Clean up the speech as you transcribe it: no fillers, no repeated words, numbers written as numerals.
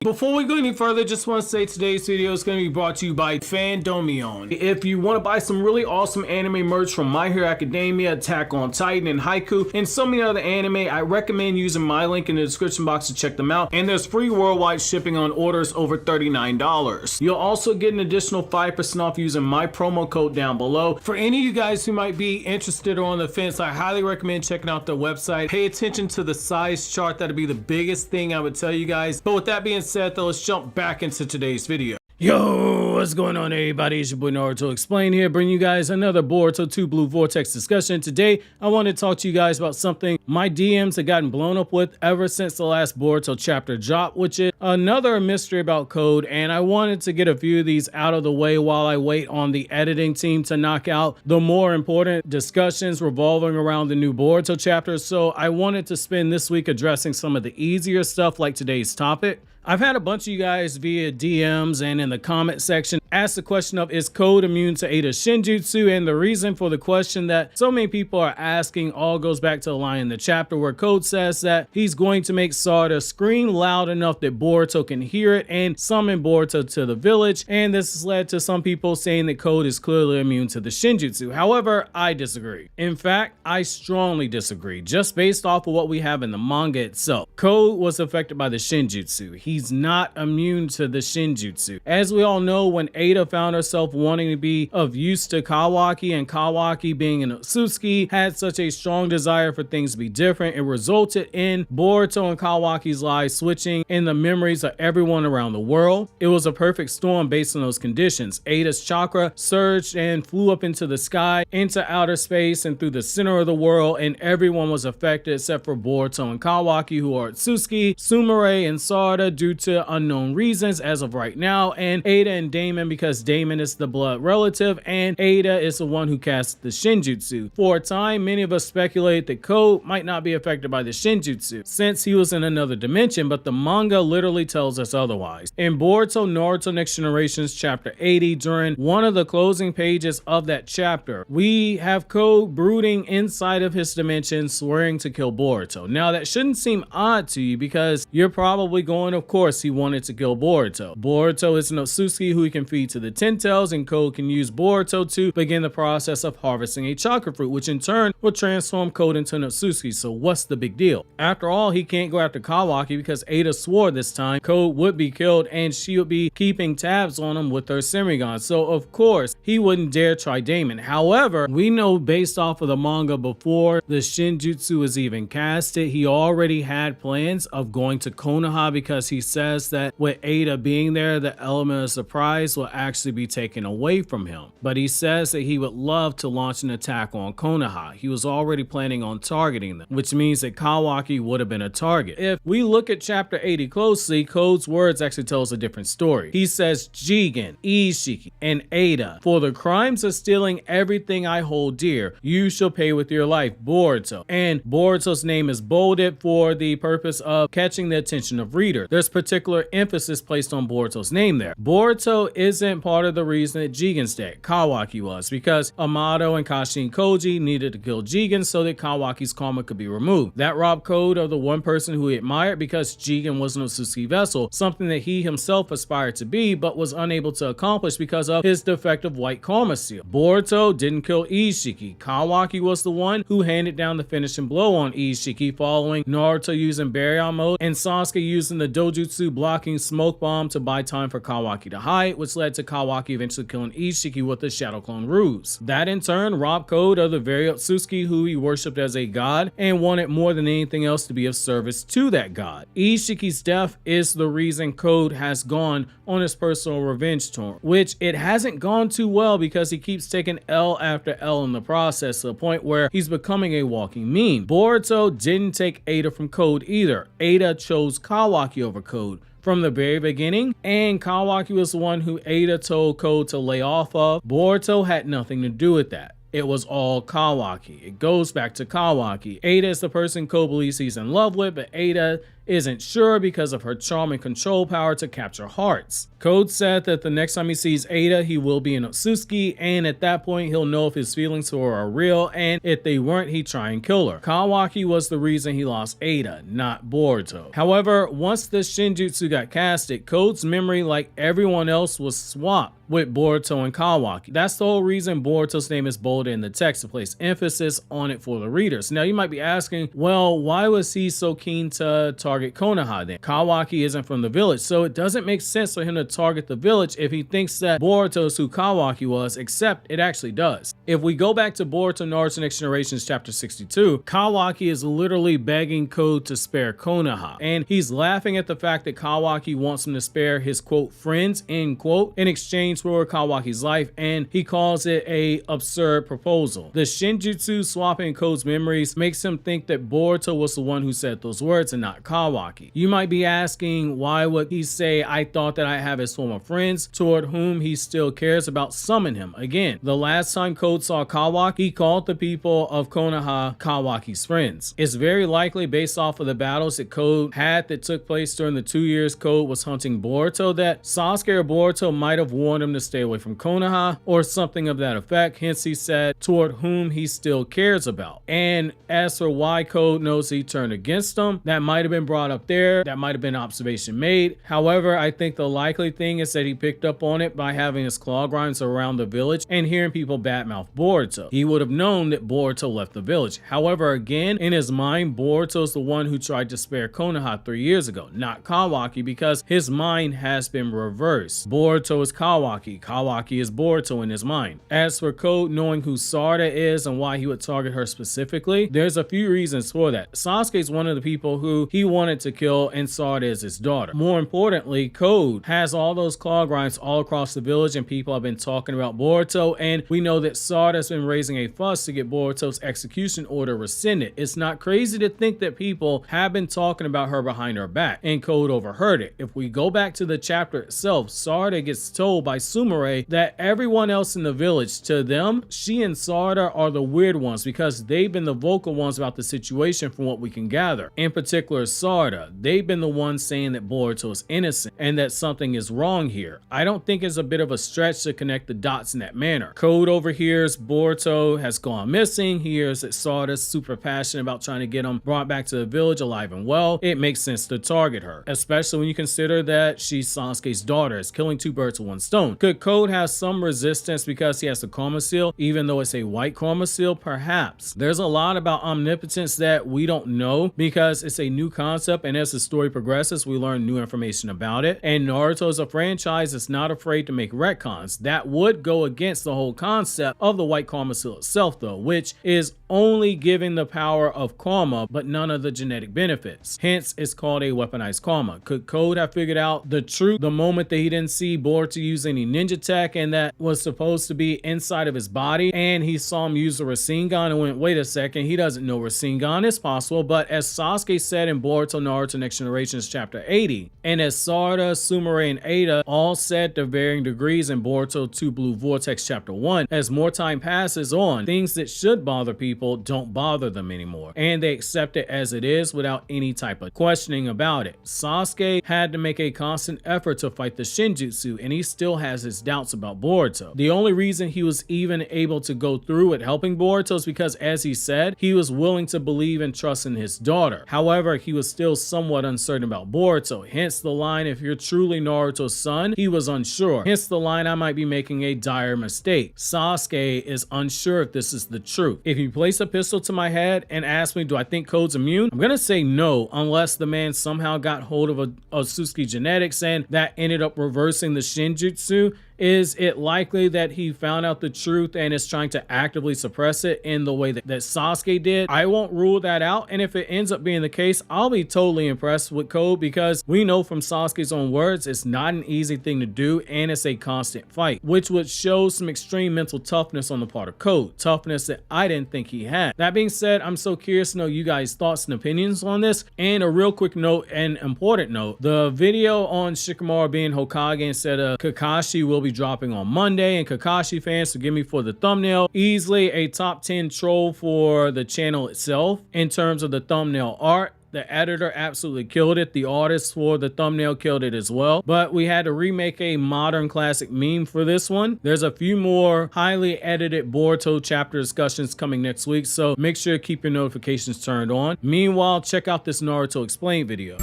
Before we go any further, just want to say today's video is going to be brought to you by Fandomion. If you want to buy some really awesome anime merch from My Hero Academia, Attack on Titan, and Haiku, and so many other anime, I recommend using my link in the description box to check them out. And there's free worldwide shipping on orders over $39. You'll also get an additional 5% off using my promo code down below. For any of you guys who might be interested or on the fence, I highly recommend checking out their website. Pay attention to the size chart. That'll be the biggest thing I would tell you guys. But with that being said, though, let's jump back into today's video. Yo, what's going on, everybody? It's your boy Naruto Explain here, bringing you guys another Boruto Two Blue Vortex discussion. Today, I want to talk to you guys about something my DMs have gotten blown up with ever since the last Boruto chapter dropped, which is another mystery about Code, and I wanted to get a few of these out of the way while I wait on the editing team to knock out the more important discussions revolving around the new Boruto chapter. So I wanted to spend this week addressing some of the easier stuff like today's topic. I've had a bunch of you guys via DMs and in the comment section ask the question of, is Code immune to Ada's Shinjutsu? And the reason for the question that so many people are asking all goes back to the line in the chapter where Code says that he's going to make Sarada scream loud enough that Boruto can hear it and summon Boruto to the village. And this has led to some people saying that Code is clearly immune to the Shinjutsu. However, I disagree. In fact, I strongly disagree, just based off of what we have in the manga itself. Code was affected by the Shinjutsu. He's not immune to the Shinjutsu. As we all know, when Ada found herself wanting to be of use to Kawaki, and Kawaki being an Otsutsuki had such a strong desire for things to be different, it resulted in Boruto and Kawaki's lives switching in the memories of everyone around the world. It was a perfect storm based on those conditions. Ada's chakra surged and flew up into the sky, into outer space, and through the center of the world, and everyone was affected except for Boruto and Kawaki, who are Otsutsuki, Sumire, and Sarada due to unknown reasons as of right now, and Ada and Damon because Damon is the blood relative and Ada is the one who cast the Shinjutsu. For a time, many of us speculated that Code might not be affected by the Shinjutsu since he was in another dimension, but the manga literally tells us otherwise. In Boruto Naruto Next Generations chapter 80, during one of the closing pages of that chapter, we have Code brooding inside of his dimension, swearing to kill Boruto. Now that shouldn't seem odd to you because you're probably going, of course, he wanted to kill Boruto. Boruto is an Otsutsuki who he can feed to the Ten Tails, and Code can use Boruto to begin the process of harvesting a chakra fruit, which in turn will transform Code into an Otsutsuki. So what's the big deal? After all, he can't go after Kawaki because Ada swore this time Code would be killed and she would be keeping tabs on him with her Semigon. So of course, he wouldn't dare try Damon. However, we know based off of the manga before the Shinjutsu was even casted, he already had plans of going to Konoha because he says that with Ada being there, the element of surprise will actually be taken away from him. But he says that he would love to launch an attack on Konoha. He was already planning on targeting them, which means that Kawaki would have been a target. If we look at chapter 80 closely, Code's words actually tell us a different story. He says, Jigen, Ishiki, and Ada, for the crimes of stealing everything I hold dear, you shall pay with your life, Boruto. And Boruto's name is bolded for the purpose of catching the attention of reader. There's particular emphasis placed on Boruto's name there. Boruto isn't part of the reason that Jigen's dead. Kawaki was, because Amato and Kashin Koji needed to kill Jigen so that Kawaki's karma could be removed. That robbed Code of the one person who he admired because Jigen was an Otsutsuki vessel, something that he himself aspired to be but was unable to accomplish because of his defective white karma seal. Boruto didn't kill Ishiki. Kawaki was the one who handed down the finishing blow on Ishiki following Naruto using Baryon mode and Sasuke using the Dojutsu blocking smoke bomb to buy time for Kawaki to hide, which led to Kawaki eventually killing Ishiki with the Shadow Clone ruse. That in turn robbed Code of the very Otsutsuki who he worshipped as a god and wanted more than anything else to be of service to that god. Ishiki's death is the reason Code has gone on his personal revenge tour, which it hasn't gone too well because he keeps taking L after L in the process to the point where he's becoming a walking meme. Boruto didn't take Ada from Code either. Ada chose Kawaki over Code from the very beginning, and Kawaki was the one who Ada told Code to lay off of. Boruto had nothing to do with that. It was all Kawaki. It goes back to Kawaki. Ada is the person Code believes he's in love with, but Ada isn't sure because of her charm and control power to capture hearts. Code said that the next time he sees Ada, he will be an Otsutsuki, and at that point he'll know if his feelings for her are real, and if they weren't, he'd try and kill her. Kawaki was the reason he lost Ada, not Boruto. However, once the Shinjutsu got casted, Code's memory, like everyone else, was swapped with Boruto and Kawaki. That's the whole reason Boruto's name is bolded in the text, to place emphasis on it for the readers. Now you might be asking, well, why was he so keen to target Konoha then? Kawaki isn't from the village, so it doesn't make sense for him to target the village if he thinks that Boruto's who Kawaki was, except it actually does. If we go back to Boruto Naruto Next Generations chapter 62, Kawaki is literally begging Code to spare Konoha, and he's laughing at the fact that Kawaki wants him to spare his quote friends end quote in exchange for Kawaki's life, and he calls it a absurd proposal. The Shinjutsu swapping Code's memories makes him think that Boruto was the one who said those words and not Kawaki. You might be asking, why would he say, I thought that I have his former friends toward whom he still cares about, summon him again? The last time Code saw Kawaki, he called the people of Konoha Kawaki's friends. It's very likely, based off of the battles that Code had that took place during the 2 years Code was hunting Boruto, that Sasuke or Boruto might have warned him to stay away from Konoha or something of that effect. Hence he said toward whom he still cares about. And as for why Code knows he turned against him, that might have been brought up there, that might have been observation made. However, I think the likely thing is that he picked up on it by having his claw grinds around the village and hearing people badmouth Boruto. He would have known that Boruto left the village. However, again, in his mind, Boruto's the one who tried to spare Konoha 3 years ago, not Kawaki, because his mind has been reversed. Boruto is Kawaki, Kawaki is Boruto in his mind. As for Code knowing who Sarada is and why he would target her specifically, there's a few reasons for that. Sasuke is one of the people who he wanted to kill, and Sarada is his daughter. More importantly, Code has all those claw grinds all across the village, and people have been talking about Boruto, and we know that Sarada's been raising a fuss to get Boruto's execution order rescinded. It's not crazy to think that people have been talking about her behind her back, and Code overheard it. If we go back to the chapter itself, Sarada gets told by Sumire that everyone else in the village, to them, she and Sarada are the weird ones because they've been the vocal ones about the situation from what we can gather. In particular, Sarada, they've been the ones saying that Boruto is innocent and that something is wrong here. I don't think it's a bit of a stretch to connect the dots in that manner. Code overhears Boruto has gone missing. He hears that Sarada's super passionate about trying to get him brought back to the village alive and well. It makes sense to target her, especially when you consider that she's Sasuke's daughter. It's killing two birds with one stone. Could Code have some resistance because he has the karma seal, even though it's a white karma seal? Perhaps. There's a lot about omnipotence that we don't know because it's a new concept, and as the story progresses, we learn new information about it. And Naruto is a franchise that's not afraid to make retcons. That would go against the whole concept of the white karma seal itself, though, which is only giving the power of karma but none of the genetic benefits. Hence, it's called a weaponized karma. Could Code have figured out the truth the moment that he didn't see Boruto use any ninja tech and that was supposed to be inside of his body, and he saw him use the Rasengan and went, wait a second, he doesn't know Rasengan is possible? But as Sasuke said in Boruto Naruto Next Generations chapter 80, and as Sarada, Sumire, and Ada all said to varying degrees in Boruto Two Blue Vortex chapter 1, as more time passes on, things that should bother people don't bother them anymore, and they accept it as it is without any type of questioning about it. Sasuke had to make a constant effort to fight the Shinjutsu, and he still has his doubts about Boruto. The only reason he was even able to go through with helping Boruto is because, as he said, he was willing to believe and trust in his daughter. However, he was still somewhat uncertain about Boruto, hence the line, if you're truly Naruto's son, he was unsure. Hence the line, I might be making a dire mistake. Sasuke is unsure if this is the truth. If you place a pistol to my head and ask me, do I think Code's immune? I'm gonna say no, unless the man somehow got hold of Otsutsuki genetics and that ended up reversing the Shinjutsu. Is it likely that he found out the truth and is trying to actively suppress it in the way that Sasuke did? I won't rule that out, and if it ends up being the case, I'll be totally impressed with Code, because we know from Sasuke's own words it's not an easy thing to do and it's a constant fight, which would show some extreme mental toughness on the part of Code, toughness that I didn't think he had. That being said, I'm so curious to know you guys' thoughts and opinions on this. And a real quick note, and important note, the video on Shikamaru being Hokage instead of Kakashi will be dropping on Monday, and Kakashi fans, forgive me for the thumbnail, easily a top 10 troll for the channel itself in terms of the thumbnail art. The editor absolutely killed it. The artist for the thumbnail killed it as well. But we had to remake a modern classic meme for this one. There's a few more highly edited Boruto chapter discussions coming next week, so make sure to keep your notifications turned on. Meanwhile, check out this Naruto Explain video.